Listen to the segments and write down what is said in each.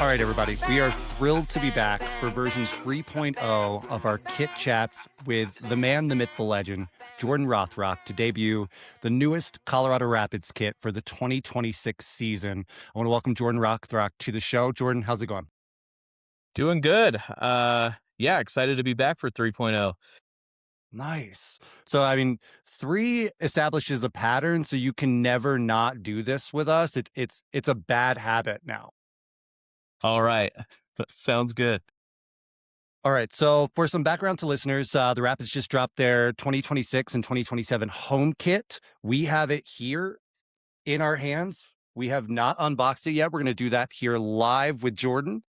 All right, everybody, we are thrilled to be back for version 3.0 of our Kit Chats with the man, the myth, the legend, Jordan Rothrock, to debut the newest Colorado Rapids kit for the 2026 season. I want to welcome Jordan Rothrock to the show. Jordan, how's it going? Doing good. Yeah, excited to be back for 3.0. Nice. So, I mean, three establishes a pattern, so you can never not do this with us. It's a bad habit now. All right. Sounds good. All right. So, for some background to listeners, the Rapids just dropped their 2026 and 2027 home kit. We have it here in our hands. We have not unboxed it yet. We're going to do that here live with Jordan.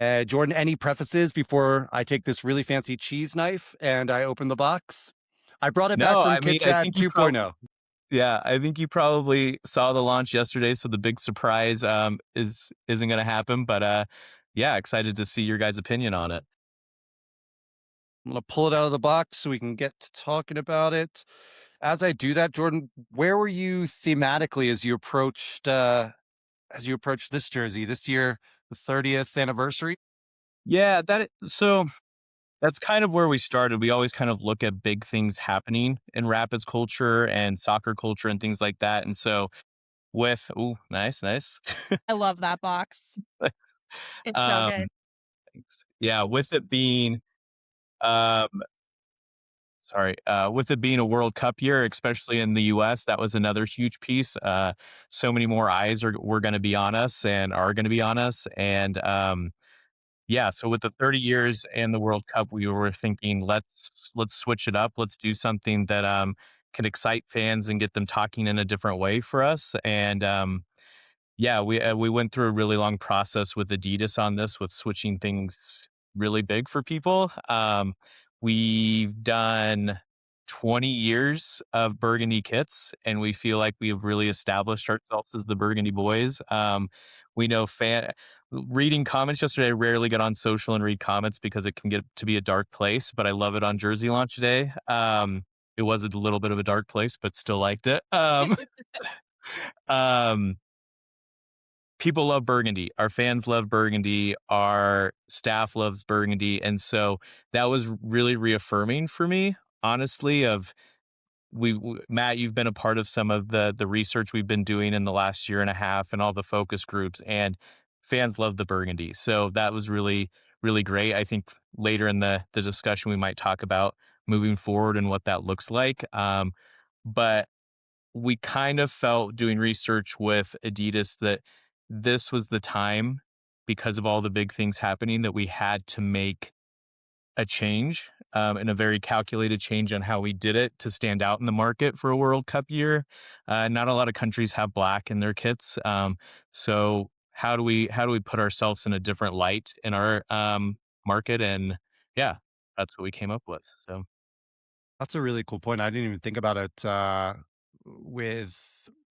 Jordan, any prefaces before I take this really fancy cheese knife and I open the box? I brought it back No, from I mean, Kit Chat 2.0. I think you probably saw the launch yesterday, so the big surprise isn't going to happen, but yeah, excited to see your guys' opinion on it. I'm going to pull it out of the box so we can get to talking about it. As I do that, Jordan, where were you thematically as you approached this jersey this year, the 30th anniversary? Yeah, so that's kind of where we started. We always kind of look at big things happening in Rapids culture and soccer culture and things like that. And so nice, nice. I love that box. It's so um good. Thanks. Yeah, um with it being a World Cup year, especially in the US, that was another huge piece. So many more eyes were going to be on us and are going to be on us. And yeah, so with the 30 years and the World Cup, we were thinking let's switch it up. Let's do something that can excite fans and get them talking in a different way for us. And yeah, we went through a really long process with Adidas on this, with switching things really big for people. We've done 20 years of Burgundy kits, and we feel like we have really established ourselves as the Burgundy boys. We know reading comments yesterday. I rarely get on social and read comments because it can get to be a dark place, but I love it on jersey launch day. It was a little bit of a dark place, but still liked it. Um, People love Burgundy. Our fans love Burgundy. Our staff loves Burgundy. And so that was really reaffirming for me, honestly, of Matt, you've been a part of some of the research we've been doing in the last year and a half and all the focus groups, and fans love the Burgundy. So that was really, really great. I think later in the discussion, we might talk about moving forward and what that looks like. But we kind of felt doing research with Adidas that this was the time, because of all the big things happening, that we had to make a change, and a very calculated change on how we did it to stand out in the market for a World Cup year. Not a lot of countries have black in their kits. So how do we put ourselves in a different light in our market? And yeah, that's what we came up with. So That's a really cool point. I didn't even think about it with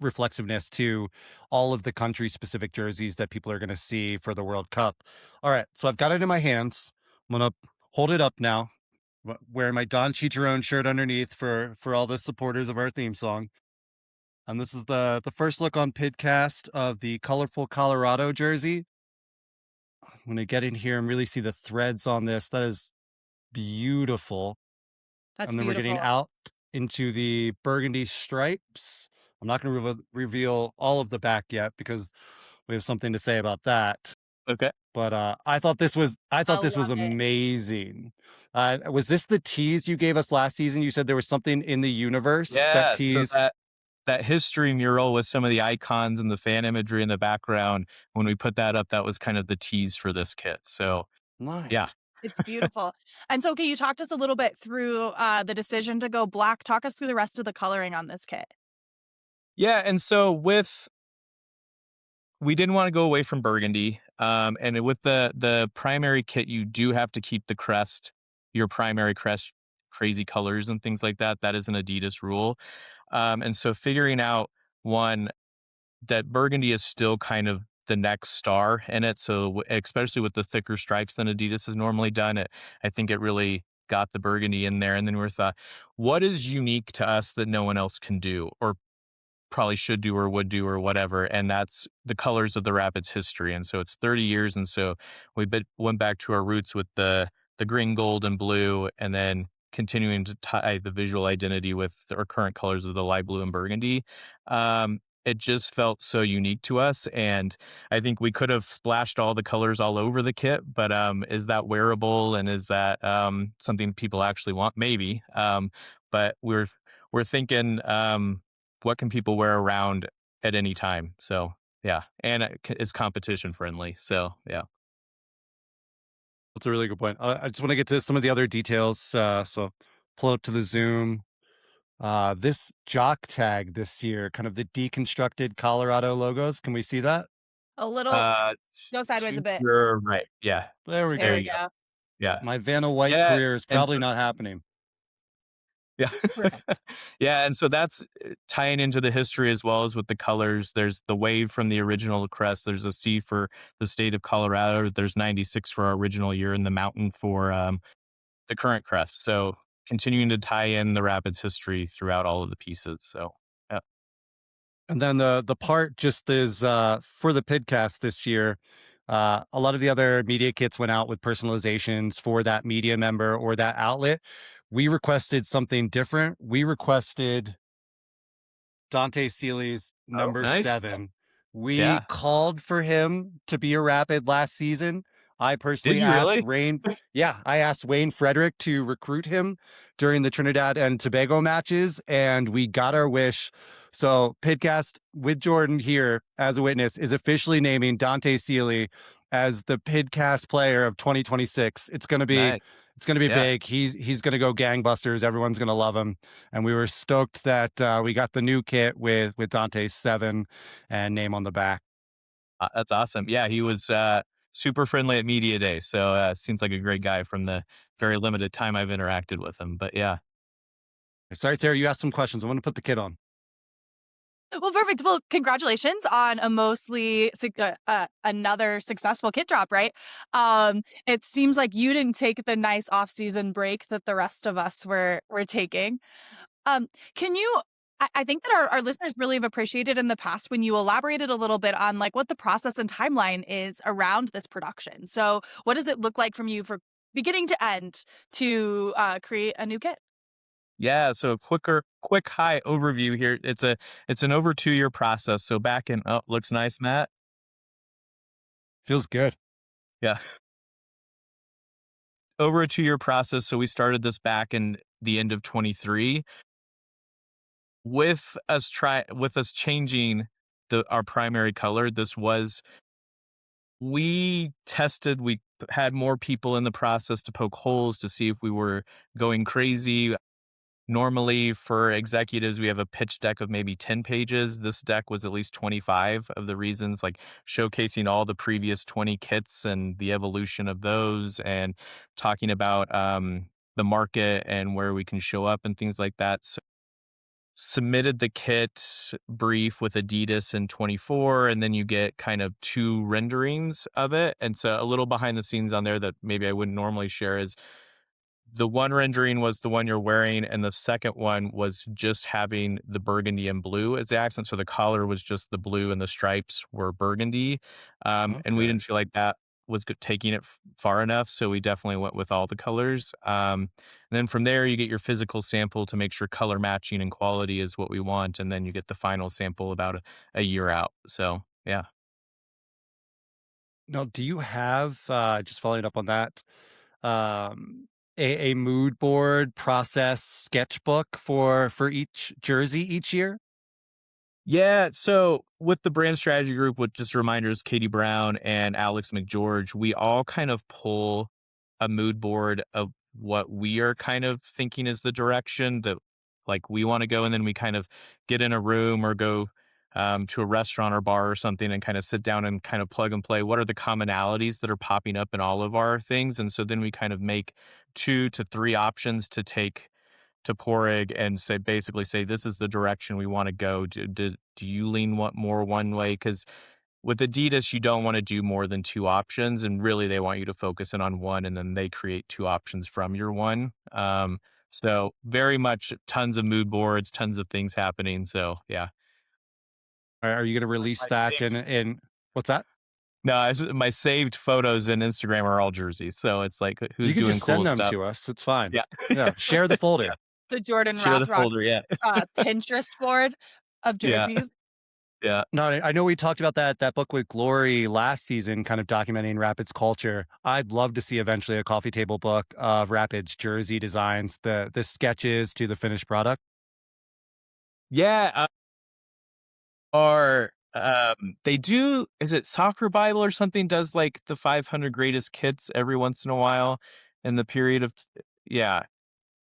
reflexiveness to all of the country specific jerseys that people are going to see for the World Cup. All right. So I've got it in my hands. I'm going to hold it up now, wearing my Don Chicharron shirt underneath for all the supporters of our theme song. And this is the first look on Pidcast of the colorful Colorado jersey. When I get in here and really see the threads on this, that is beautiful. That's And then we're getting beautiful. out into the burgundy stripes. I'm not going to reveal all of the back yet because we have something to say about that. okay. But I thought this was I love it. amazing. Was this the tease you gave us last season? You said there was something in the universe that Yeah. So teased. that history mural with some of the icons and the fan imagery in the background, when we put that up, that was kind of the tease for this kit. So Nice. yeah. It's beautiful. And so can you talk to us a little bit through the decision to go black? Talk us through the rest of the coloring on this kit. Yeah. And so we didn't want to go away from burgundy. And with the primary kit, you do have to keep the crest, your primary crest, crazy colors and things like that. That is an Adidas rule. And so figuring out, one, that burgundy is still kind of the next star in it. So especially with the thicker stripes than Adidas has normally done it, I think it really got the burgundy in there. And then we thought, what is unique to us that no one else can do? Or probably should do or would do or whatever, and that's the colors of the Rapids history, and so it's 30 years, and so went back to our roots with the green, gold, and blue, and then continuing to tie the visual identity with our current colors of the light blue and burgundy. It just felt so unique to us, and I think we could have splashed all the colors all over the kit, but, is that wearable and is that, something people actually want? Maybe, but we're thinking, what can people wear around at any time? So, yeah, and it's competition friendly, so, yeah. That's a really good point. I just want to get to some of the other details. So pull it up to the zoom. This jock tag this year, kind of the deconstructed Colorado logos. Can we see that? A little Uh, go sideways to a bit. your right, yeah, There we There there go. we you go, go. yeah. My Vanna White Yeah, career is and probably so not happening. yeah. Perfect. Yeah, and so that's, tying into the history as well as with the colors. There's the wave from the original crest, there's a C for the state of Colorado, there's 96 for our original year, and the mountain for, the current crest, so continuing to tie in the Rapids history throughout all of the pieces, so, yeah. And then the part just is for the Pidcast this year. A lot of the other media kits went out with personalizations for that media member or that outlet. We requested something different. We requested Dante Seeley's Oh, number nice. 7. We Yeah. called for him to be a Rapid last season. I Did personally you asked really? Wayne yeah, I asked Wayne Frederick to recruit him during the Trinidad and Tobago matches, and we got our wish. So, Pidcast with Jordan here as a witness is officially naming Dante Seeley as the Pidcast player of 2026. Nice. It's gonna be Yeah. big. He's gonna go gangbusters. Everyone's gonna love him, and we were stoked that we got the new kit with Dante's 7 and name on the back. That's awesome. Yeah, he was, super friendly at media day, so, seems like a great guy from the very limited time I've interacted with him, but yeah. Sorry, Sarah, you asked some questions. I want to put the kit on. Well, perfect. Well, congratulations on a another successful kit drop, right? It seems like you didn't take the nice off-season break that the rest of us were taking. Can you I think that our listeners really have appreciated in the past when you elaborated a little bit on like what the process and timeline is around this production. So what does it look like from you for beginning to end to create a new kit? Yeah, so a quick high overview here. It's an over 2-year process, so back in oh, looks nice, Matt. Feels good. Yeah. Over a 2-year process, so we started this back in the end of 23 with us changing the our primary color. This was we had more people in the process to poke holes to see if we were going crazy. Normally, for executives, we have a pitch deck of maybe 10 pages. This deck was at least 25 of the reasons, like showcasing all the previous 20 kits and the evolution of those, and talking about the market and where we can show up and things like that. So, submitted the kit brief with Adidas in 24, and then you get kind of 2 renderings of it. And so, a little behind the scenes on there that maybe I wouldn't normally share is the one rendering was the one you're wearing, and the second one was just having the burgundy and blue as the accent. So the collar was just the blue and the stripes were burgundy. And we Okay. didn't feel like that was taking it far enough. So we definitely went with all the colors. And then from there, you get your physical sample to make sure color matching and quality is what we want. And then you get the final sample about a year out. So, yeah. Now, do you have just following up on that, um, a mood board process sketchbook for each jersey each year? Yeah, so with the brand strategy group, with just reminders, Katie Brown and Alex McGeorge, we all kind of pull a mood board of what we are kind of thinking is the direction that like we want to go, and then we kind of get in a room or go to a restaurant or bar or something and kind of sit down and kind of plug and play. What are the commonalities that are popping up in all of our things? And so then we kind of make 2 to 3 options to take to Porig and basically say, this is the direction we want to go. Do you lean more one way? Because with Adidas, you don't want to do more than 2 options, and really they want you to focus in on one, and then they create 2 options from your one. So very much tons of mood boards, tons of things happening. So yeah. Are you gonna release My that saved in what's that? No, my saved photos in Instagram are all jerseys, so it's like, You who's could doing just cool send them stuff. to us, it's fine. Yeah. Yeah, share the Yeah. folder. The Jordan Share the Rothrock, folder, yeah. Pinterest board of Yeah, jerseys. yeah. No, I know we talked about that book with Glory last season, kind of documenting Rapids culture. I'd love to see eventually a coffee table book of Rapids jersey designs, the sketches to the finished product. Yeah, they do, is it Soccer Bible or something, does, like, the 500 greatest kits every once in a while in the period of yeah.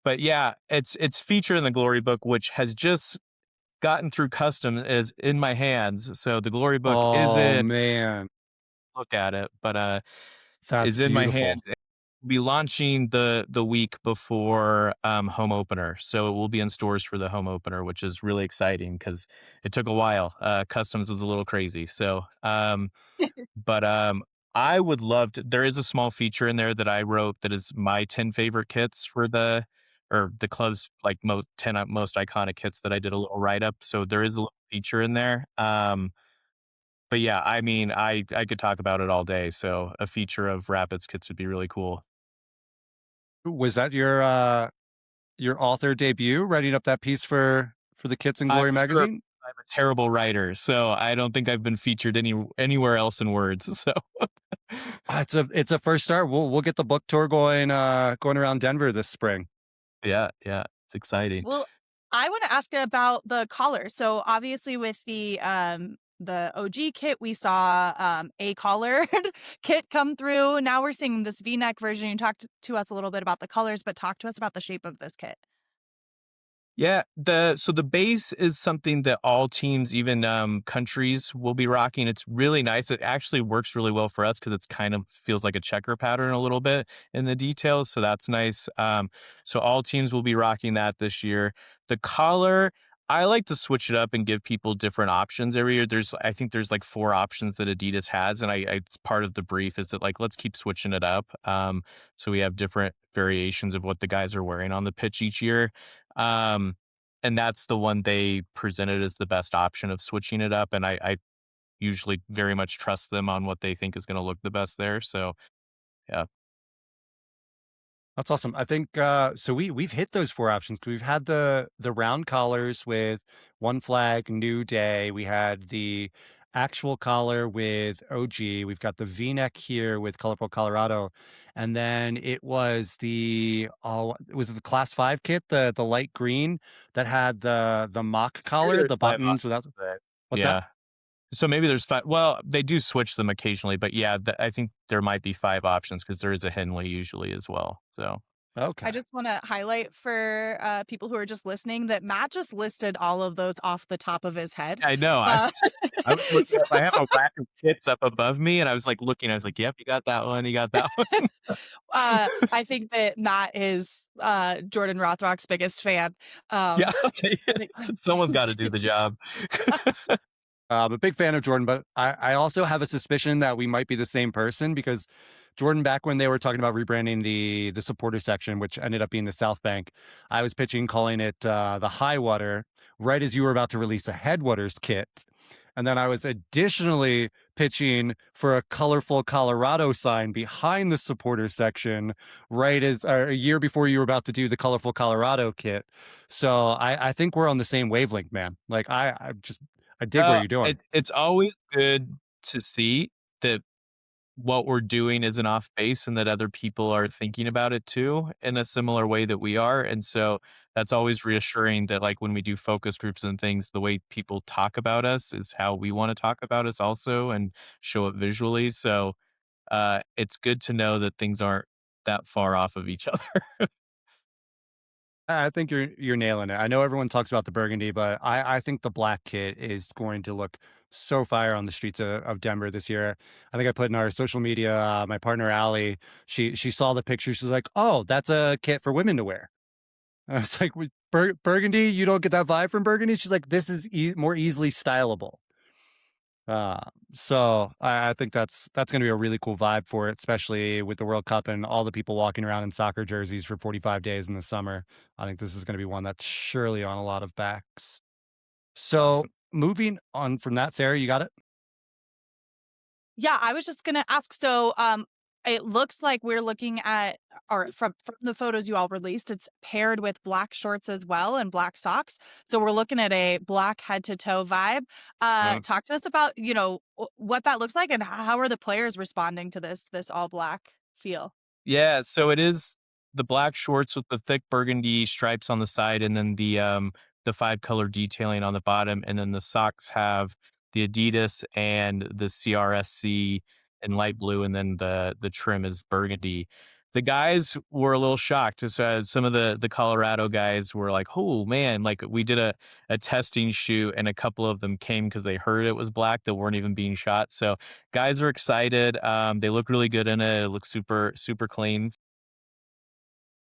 But, yeah, it's featured in the Glory book, which has just gotten through custom, is in my hands, so the Glory book is Oh, in man, look at it, but, that's is in my beautiful. hands. We'll be launching the week before, home opener, so it will be in stores for the home opener, which is really exciting because it took a while. Customs was a little crazy, so, but, I would love to there is a small feature in there that I wrote that is my 10 favorite kits for the club's, like, 10 most iconic kits that I did a little write-up, so there is a little feature in there, but yeah, I mean, I could talk about it all day, so a feature of Rapids kits would be really cool. Was that your author debut, writing up that piece for the Kids in I'm Glory sure magazine? I'm a terrible writer, so I don't think I've been featured anywhere else in words, so It's a first start. We'll get the book tour going around Denver this spring. yeah, yeah, it's exciting. Well, I wanna ask about the collar. So, obviously, with the OG kit, we saw, a collared kit come through. Now we're seeing this V-neck version. You talked to us a little bit about the colors, but talk to us about the shape of this kit. Yeah, the base is something that all teams, even countries, will be rocking. It's really nice. It actually works really well for us because it's kind of feels like a checker pattern a little bit in the details, so that's nice. So all teams will be rocking that this year. The collar, I like to switch it up and give people different options every year. I think there's like 4 options that Adidas has, and it's part of the brief is that like let's keep switching it up. So we have different variations of what the guys are wearing on the pitch each year. Um, and that's the one they presented as the best option of switching it up, and I usually very much trust them on what they think is gonna look the best there, so, yeah. That's awesome. I think so we've hit those 4 options 'cause we've had the round collars with One Flag, New Day. We had the actual collar with OG. We've got the V-neck here with Colorful Colorado. And then it was was it the Class 5 kit, the light green that had the mock Maybe collar, there's the 5 buttons without options there. what's that? Yeah. So maybe there's 5 well, they do switch them occasionally, but yeah, I think there might be 5 options because there is a Henley usually as well, so I Okay. just wanna highlight for, people who are just listening that Matt just listed all of those off the top of his head. I know, Uh, I was looking so, up I have a rack of kits up above me, and I was, like, looking, I was like, "Yep, you got that one, you got that one." I think that Matt is, Jordan Rothrock's biggest fan. Yeah, Um, I'll tell you, when it someone's comes gotta do to the job. I'm a big fan of Jordan, but I also have a suspicion that we might be the same person because Jordan, back when they were talking about rebranding the supporter section, which ended up being the South Bank, I was pitching calling it the High Water, right as you were about to release a Headwaters kit. And then I was additionally pitching for a colorful Colorado sign behind the supporter section, right as a year before you were about to do the colorful Colorado kit. So I think we're on the same wavelength, man. Like I dig what you're doing. It's always good to see that what we're doing isn't off base and that other people are thinking about it too in a similar way that we are. And so that's always reassuring that like when we do focus groups and things, the way people talk about us is how we want to talk about us also and show it visually. So it's good to know that things aren't that far off of each other. I think you're nailing it. I know everyone talks about the burgundy, but I think the black kit is going to look so fire on the streets of Denver this year. I think I put in our social media. My partner Allie, she saw the picture. She's like, "Oh, that's a kit for women to wear." I was like, Burgundy, you don't get that vibe from burgundy." She's like, "This is more easily stylable." Uh, so I think that's going to be a really cool vibe for it, especially with the World Cup and all the people walking around in soccer jerseys for 45 days in the summer. I think this is going to be one that's surely on a lot of backs. So Awesome. moving on from that, Sarah, you got it? Yeah, I was just gonna ask, so, it looks like we're looking at or from the photos you all released, it's paired with black shorts as well and black socks, so we're looking at a black head to toe vibe. Talk to us about, what that looks like and how are the players responding to this all black feel? Yeah, so it is the black shorts with the thick burgundy stripes on the side and then the 5 color detailing on the bottom, and then the socks have the Adidas and the CRSC in light blue, and then the trim is burgundy. The guys were a little shocked. Some of the Colorado guys were like, "Oh man!" Like we did a testing shoot, and a couple of them came because they heard it was black. That weren't even being shot. So guys are excited. They look really good in it. It looks super clean.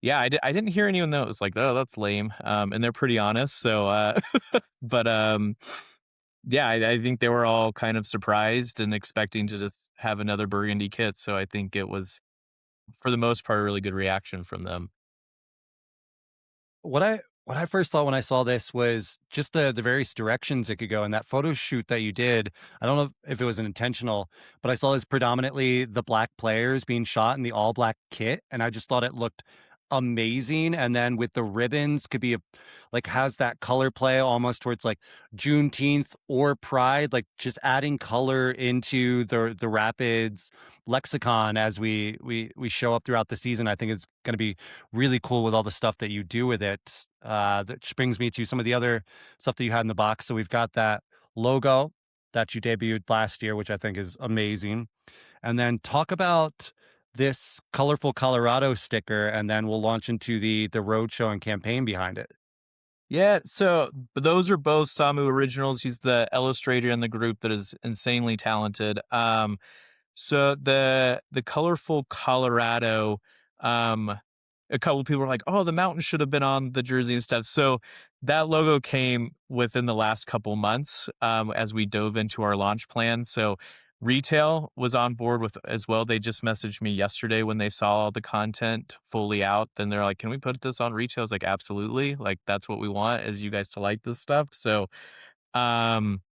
Yeah, I didn't hear anyone that was like, "Oh, that's lame," and they're pretty honest. So, but yeah, I think they were all kind of surprised and expecting to just have another burgundy kit. So I think it was, for the most part, a really good reaction from them. What I first thought when I saw this was just the various directions it could go. And that photo shoot that you did, I don't know if it was an intentional, but I saw as predominantly the black players being shot in the all black kit, and I just thought it looked amazing. And then with the ribbons, could be like has that color play almost towards like Juneteenth or Pride, like just adding color into the Rapids lexicon as we show up throughout the season. I think is going to be really cool with all the stuff that you do with it. That just brings me to some of the other stuff that you had in the box. So we've got that logo that you debuted last year, which I think is amazing. And then talk about this colorful Colorado sticker, and then we'll launch into the roadshow and campaign behind it. Yeah, so but those are both Samu originals. He's the illustrator in the group that is insanely talented. So the colorful Colorado, um, a couple of people were like, "Oh, the mountain should have been on the jersey and stuff." So that logo came within the last couple months, as we dove into our launch plan. So retail was on board with as well. They just messaged me yesterday when they saw the content fully out. Then they're like, "Can we put this on retail?" I was like, "Absolutely! Like that's what we want is you guys to like this stuff." So, um,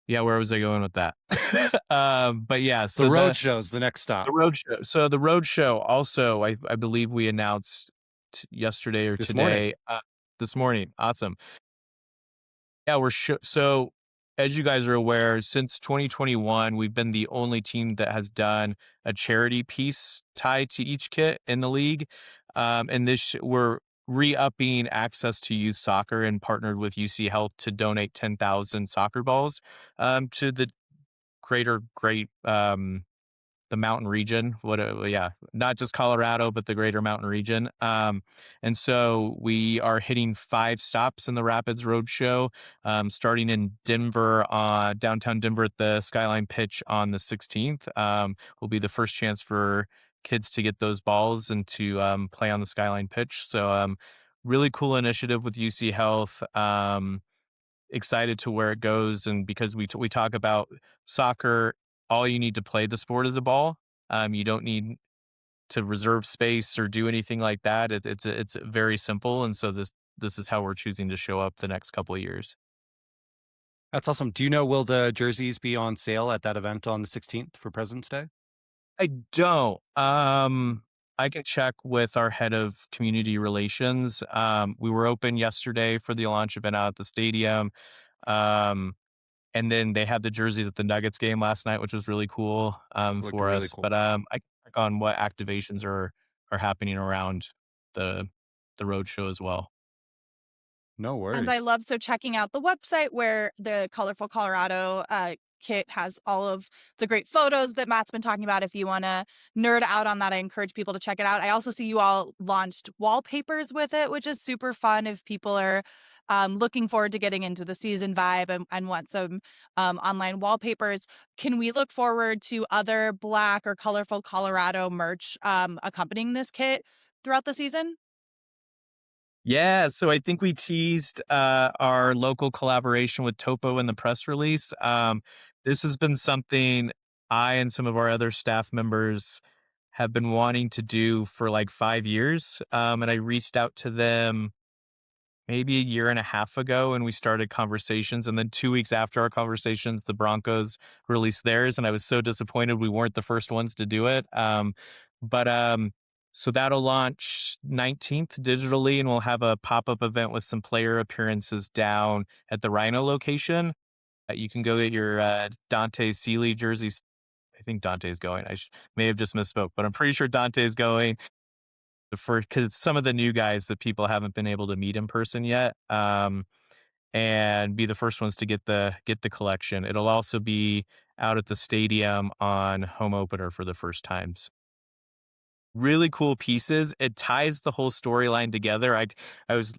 yeah, where was I going with that? But yeah, The so roadshow's the next the stop roadshow. So the roadshow also, I believe we announced yesterday or this morning. today, this morning. Awesome. Yeah, so as you guys are aware, since 2021, we've been the only team that has done a charity piece tied to each kit in the league. And we're re-upping access to youth soccer and partnered with UC Health to donate 10,000 soccer balls to the great the mountain region. Yeah, not just Colorado, but the greater mountain region. And so we are hitting 5 stops in the Rapids Roadshow, starting in Denver, downtown Denver at the Skyline Pitch on the 16th. Will be the first chance for kids to get those balls and to play on the Skyline Pitch. So really cool initiative with UC Health. Excited to where it goes, and because we talk about soccer, all you need to play the sport is a ball. You don't need to reserve space or do anything like that. It's very simple, and so this is how we're choosing to show up the next couple of years. That's awesome. Do you know, will the jerseys be on sale at that event on the 16th for President's Day? I don't. I can check with our head of community relations. We were open yesterday for the launch event out at the stadium. Um, And then they had the jerseys at the Nuggets game last night, which was really cool, Looked for really us. cool. But, I can check on what activations are happening around the the roadshow as well. No And I worries. love so checking out the website where the Colorful Colorado kit has all of the great photos that Matt's been talking about. If you want to nerd out on that, I encourage people to check it out. I also see you all launched wallpapers with it, which is super fun if people are looking forward to getting into the season vibe and want some online wallpapers. Can we look forward to other Black or Colorful Colorado merch accompanying this kit throughout the season? Yeah, so I think we teased, our local collaboration with Topo in the press release. This has been something I and some of our other staff members have been wanting to do for, like, 5 years, and I reached out to them maybe a year and a half ago, and we started conversations. And then 2 weeks after our conversations, the Broncos released theirs, and I was so disappointed we weren't the first ones to do it. But So that'll launch 19th digitally, and we'll have a pop up event with some player appearances down at the Rhino location. You can go get your Dante Sealy jerseys. I think Dante's going. May have just misspoke, but I'm pretty sure Dante's going the first because some of the new guys that people haven't been able to meet in person yet, and be the first ones to get the collection. It'll also be out at the stadium on home opener for the first times. Really cool pieces. It ties the whole storyline together. I was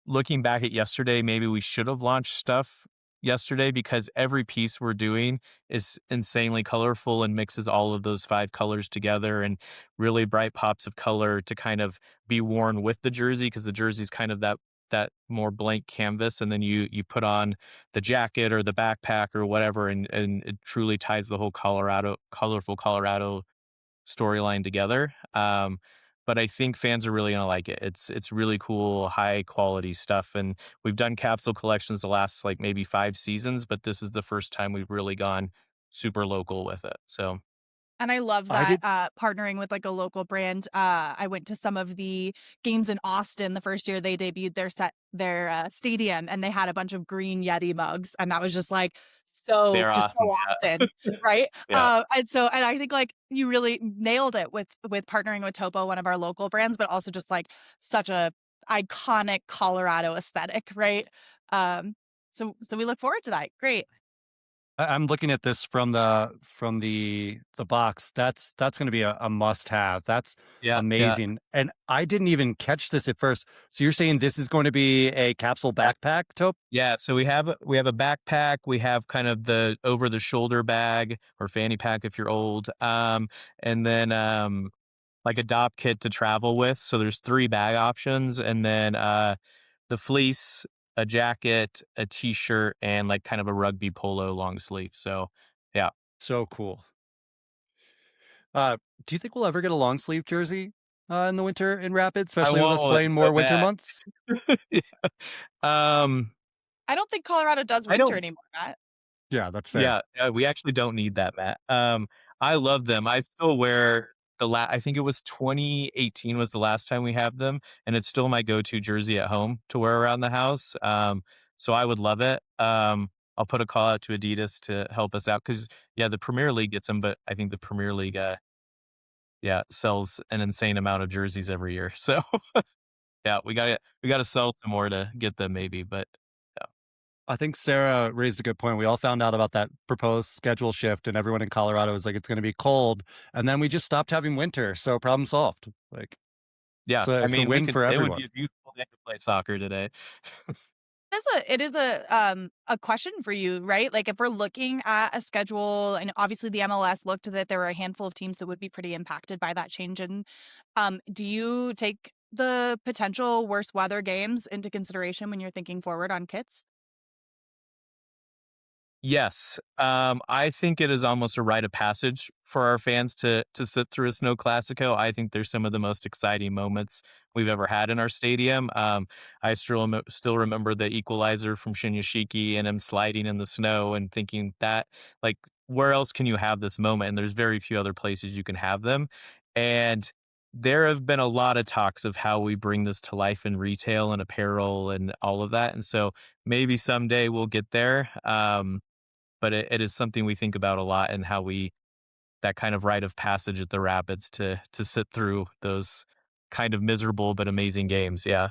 looking back at yesterday, maybe we should have launched stuff yesterday because every piece we're doing is insanely colorful and mixes all of those 5 colors together and really bright pops of color to kind of be worn with the jersey because the jersey's kind of that more blank canvas, and then you put on the jacket or the backpack or whatever, and it truly ties the whole colorful Colorado storyline together. But I think fans are really gonna like it. It's really cool, high quality stuff, and we've done capsule collections the last like maybe 5 seasons, but this is the first time we've really gone super local with it. So And I love I that, did partnering with, like, a local brand. I went to some of the games in Austin the first year they debuted their stadium, and they had a bunch of green Yeti mugs, and that was just, like, they're just so awesome. Austin, right? Yeah. And I think, like, you really nailed it with partnering with Topo, one of our local brands, but also just, like, such a iconic Colorado aesthetic, right? Um, so we look forward to that. Great. I'm looking at this from the box. That's gonna be a must-have. That's Yeah. Yeah. amazing, and I didn't even catch this at first. So you're saying this is going to be a capsule Yeah. backpack, taupe? Yeah, so we have a backpack, we have kind of the over the shoulder bag or fanny pack if you're old, and then like a DOP kit to travel with. So there's 3 bag options, and then the fleece, a jacket, a t-shirt, and like kind of a rugby polo long sleeve. So yeah, So cool. Do you think we'll ever get a long sleeve jersey, in the winter in Rapids, I especially with want us one playing so more winter bad. months? Yeah. Um, I don't think Colorado does I winter don't. anymore, Matt. Yeah, that's fair. Yeah, we actually don't need that, Matt. I love them. I still wear I think it was 2018 was the last time we have them, and it's still my go-to jersey at home to wear around the house. So I would love it. I'll put a call out to Adidas to help us out because yeah, the Premier League gets them, but I think the Premier League, yeah, sells an insane amount of jerseys every year. So yeah, we gotta sell some more to get them maybe, but yeah. I think Sarah raised a good point. We all found out about that proposed schedule shift, and everyone in Colorado was like, "It's gonna be cold," and then we just stopped having winter, so problem solved. Like, Yeah, I it's a mean, win for it would be everyone. a beautiful day to play soccer today. It is a question for you, right? Like, if we're looking at a schedule, and obviously the MLS looked that there were a handful of teams that would be pretty impacted by that change, and, do you take the potential worse weather games into consideration when you're thinking forward on kits? Yes, I think it is almost a rite of passage for our fans to sit through a snow classico. I think there's some of the most exciting moments we've ever had in our stadium. I still remember the equalizer from Shinyashiki and him sliding in the snow and thinking that, like, where else can you have this moment? And there's very few other places you can have them. And there have been a lot of talks of how we bring this to life in retail and apparel and all of that. And so maybe someday we'll get there. But it is something we think about a lot and how we that kind of rite of passage at the Rapids to sit through those kind of miserable but amazing games. Yeah.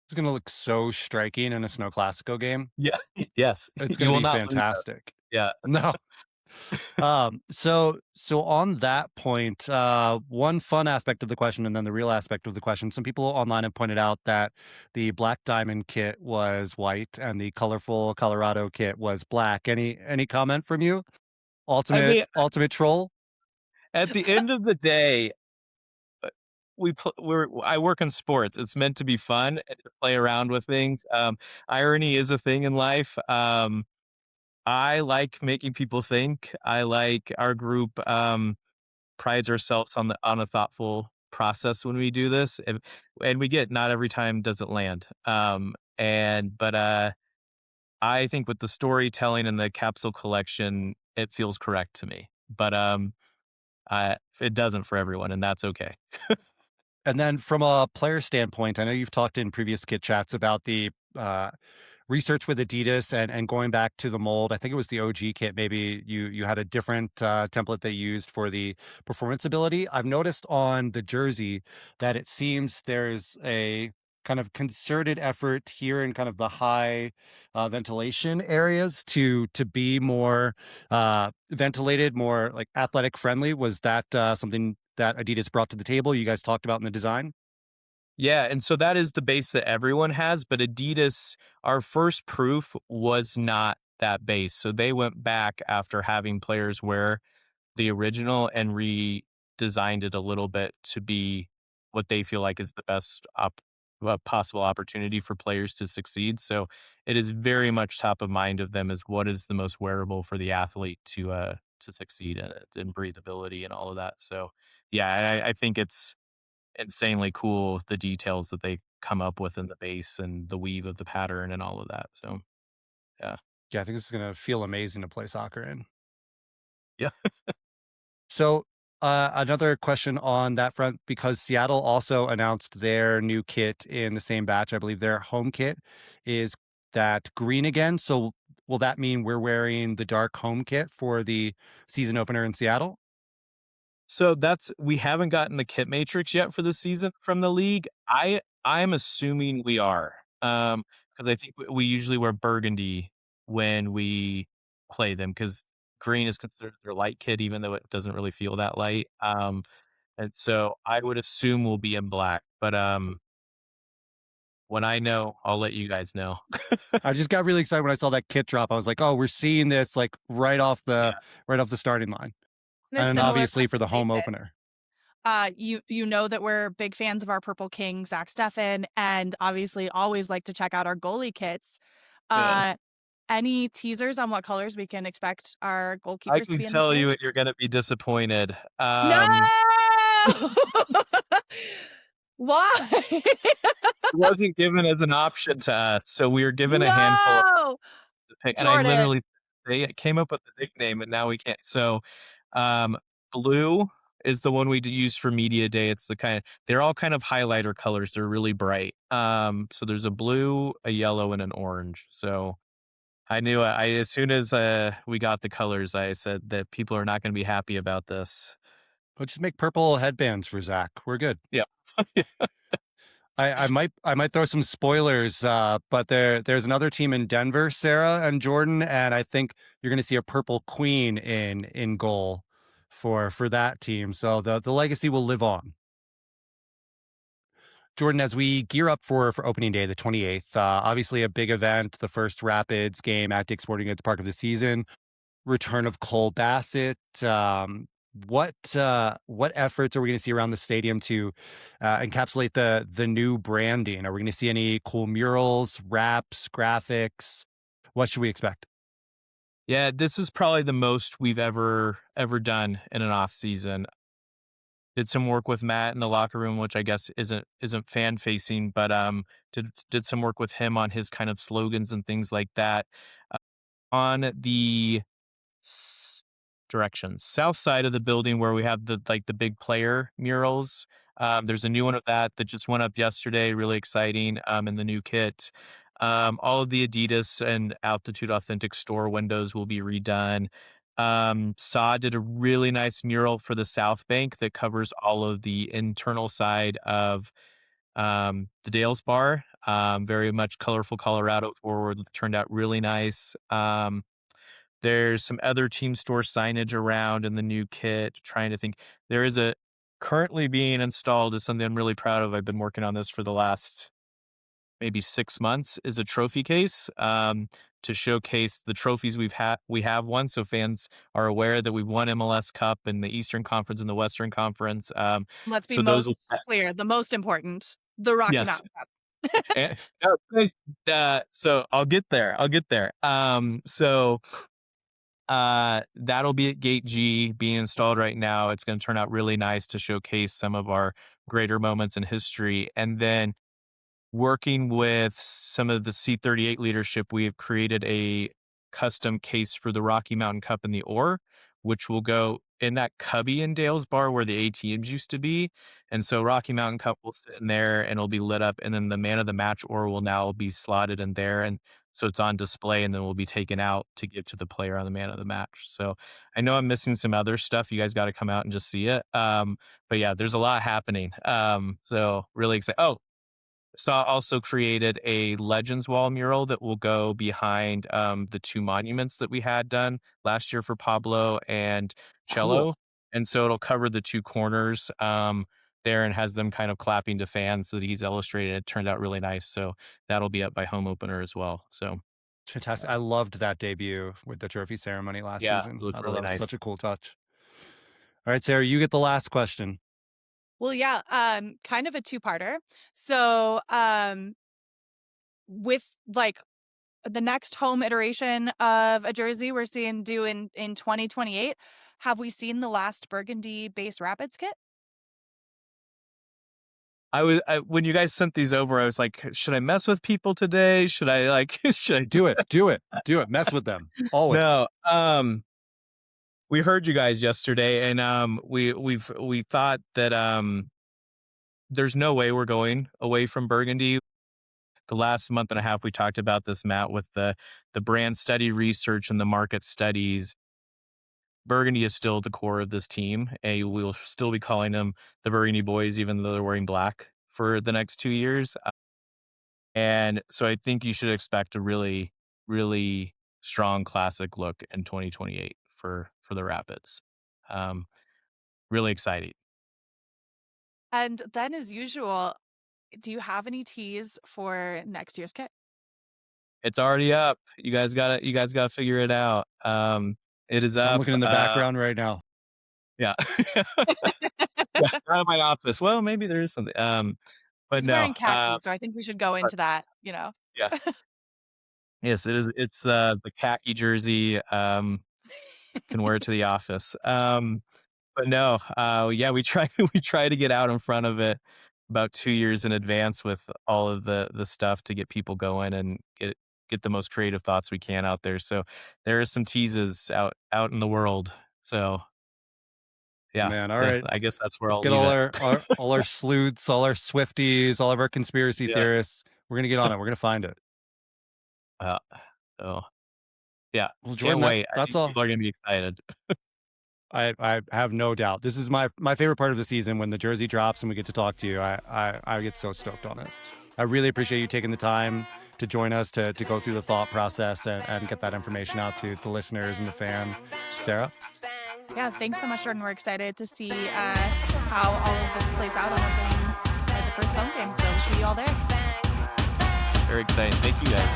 It's gonna look so striking in a snow classico game. Yeah. Yes. It's You gonna will be not lose that. fantastic. Yeah. No. So on that point, one fun aspect of the question and then the real aspect of the question, some people online have pointed out that the Black Diamond kit was white and the colorful Colorado kit was black. Any comment from you? I mean, Ultimate troll? at the end of the day, I work in sports. It's meant to be fun and to play around with things. Irony is a thing in life. I like making people think. I like our group prides ourselves on a thoughtful process when we do this, and we get not every time does it land. I think with the storytelling and the capsule collection, it feels correct to me. But it doesn't for everyone, and that's okay. And then from a player standpoint, I know you've talked in previous kit chats about the research with Adidas and going back to the mold. I think it was the OG kit. Maybe you had a different template they used for the performance ability. I've noticed on the jersey that it seems there's a kind of concerted effort here in kind of the high ventilation areas to be more ventilated, more like athletic friendly. Was that something that Adidas brought to the table? You guys talked about in the design? Yeah, and so that is the base that everyone has, but Adidas, our first proof was not that base. So they went back after having players wear the original and redesigned it a little bit to be what they feel like is the best possible opportunity for players to succeed. So it is very much top of mind of them as what is the most wearable for the athlete to succeed in it and breathability and all of that. So yeah, I think it's insanely cool the details that they come up with in the base and the weave of the pattern and all of that. So yeah. Yeah, I think this is gonna feel amazing to play soccer in. Yeah. So, another question on that front, because Seattle also announced their new kit in the same batch. I believe their home kit is that green again. So, will that mean we're wearing the dark home kit for the season opener in Seattle? So that's we haven't gotten the kit matrix yet for the season from the league. I'm assuming we are. Because I think we usually wear burgundy when we play them because green is considered their light kit, even though it doesn't really feel that light. And so I would assume we'll be in black. But when I know, I'll let you guys know. I just got really excited when I saw that kit drop. I was like, "Oh, we're seeing this like Yeah. right off the starting line." In a And then similar obviously breath for of the David. home opener. You know that we're big fans of our Purple King, Zach Steffen, and obviously always like to check out our goalie kits. Yeah. Uh, any teasers on what colors we can expect our I goalkeepers to can be in this tell year? you and you're gonna be disappointed. No! Why? It wasn't given as an option to us, so we were given a handful of No! to pick, and I Jordan. literally they came up with the nickname, and now we can't. So, um, blue is the one we use for media day. It's the kind of they're all kind of highlighter colors. They're really bright. So there's a blue, a yellow, and an orange. So I knew I as soon as we got the colors, I said that people are not going to be happy about this. We'll just make purple headbands for Zach. We're good. Yeah. I might throw some spoilers, but there's another team in Denver, Sarah and Jordan, and I think you're going to see a purple queen in goal for that team. So the legacy will live on. Jordan, as we gear up for opening day, the 28th, obviously a big event, the first Rapids game at Dick's Sporting Goods Park of the season, return of Cole Bassett. What efforts are we going to see around the stadium to encapsulate the new branding? Are we going to see any cool murals, wraps, graphics? What should we expect? Yeah, this is probably the most we've ever done in an off season. Did some work with Matt in the locker room, which I guess isn't fan facing, but did some work with him on his kind of slogans and things like that. On the s- directions south side of the building where we have the big player murals. There's a new one of that just went up yesterday. Really exciting. In the new kit. All of the Adidas and Altitude Authentic store windows will be redone. Saw did a really nice mural for the South Bank that covers all of the internal side of the Dales Bar. Very much colorful Colorado forward. Turned out really nice. There's some other team store signage around in the new kit. Trying to think. There is a currently being installed is something I'm really proud of. I've been working on this for the last maybe 6 months. Is a trophy case to showcase the trophies we have won, so fans are aware that we've won MLS Cup in the Eastern Conference and the Western Conference. Let's be So those will most clear. The most important, the Rocky yes. Mountain Cup. No, so I'll get there. I'll get there. So That'll be at Gate G being installed right now. It's going to turn out really nice to showcase some of our greater moments in history. And then working with some of the C38 leadership, we have created a custom case for the Rocky Mountain Cup in the Ore, which will go in that cubby in Dale's bar where the ATMs used to be. And so Rocky Mountain Cup will sit in there and it'll be lit up. And then the man of the match ore will now be slotted in there. And so it's on display and then will be taken out to give to the player on the man of the match. So I know I'm missing some other stuff. You guys got to come out and just see it. But yeah, there's a lot happening. So really excited. Oh, so I also created a Legends Wall mural that will go behind the two monuments that we had done last year for Pablo and Cool. Cello. And so it'll cover the two corners there and has them kind of clapping to fans that he's illustrated. It turned out really nice. So that'll be up by home opener as well. So Fantastic. I loved that debut with the trophy ceremony last yeah, it season. looked I thought really that was nice. such a cool touch. All right, Sarah, you get the last question. Well, yeah, kind of a two-parter. So, with like the next home iteration of a jersey we're seeing due in 2028, have we seen the last Burgundy base Rapids kit? When you guys sent these over, I was like, should I mess with people today? Should I like, should I Do it. Mess with them. Always. No. We heard you guys yesterday, and we thought that there's no way we're going away from Burgundy. The last month and a half, we talked about this, Matt, with the brand study research and the market studies. Burgundy is still at the core of this team, and we'll still be calling them the Burgundy Boys, even though they're wearing black for the next 2 years. And so I think you should expect a really, really strong classic look in 2028 for the Rapids. Really exciting. And then, as usual, do you have any teas for next year's kit? It's already up. You guys gotta figure it out. It is I'm up. looking in the background right now. Yeah. Yeah, out of my office. Well, maybe there is something. But He's no. wearing khaki, so I think we should go into that, Yeah. Yes, it is. It's the khaki jersey. Can wear it to the office. But no, yeah, we try we try to get out in front of it about 2 years in advance with all of the stuff to get people going and get the most creative thoughts we can out there. So there are some teases out in the world. So yeah, Man, all right. I guess that's where Let's I'll get leave all it. our sleuths, all our Swifties, all of our conspiracy Yeah. theorists. We're gonna get on it. We're gonna find it. Uh, so yeah, Well, can't Jordan, wait. I that's think all. people are gonna be excited. I have no doubt. This is my favorite part of the season when the jersey drops and we get to talk to you. I get so stoked on it. I really appreciate you taking the time to join us to go through the thought process and get that information out to the listeners and the fan. Sarah? Yeah, thanks so much, Jordan. We're excited to see how all of this plays out on the first home game. So we'll see you all there. Very exciting. Thank you guys.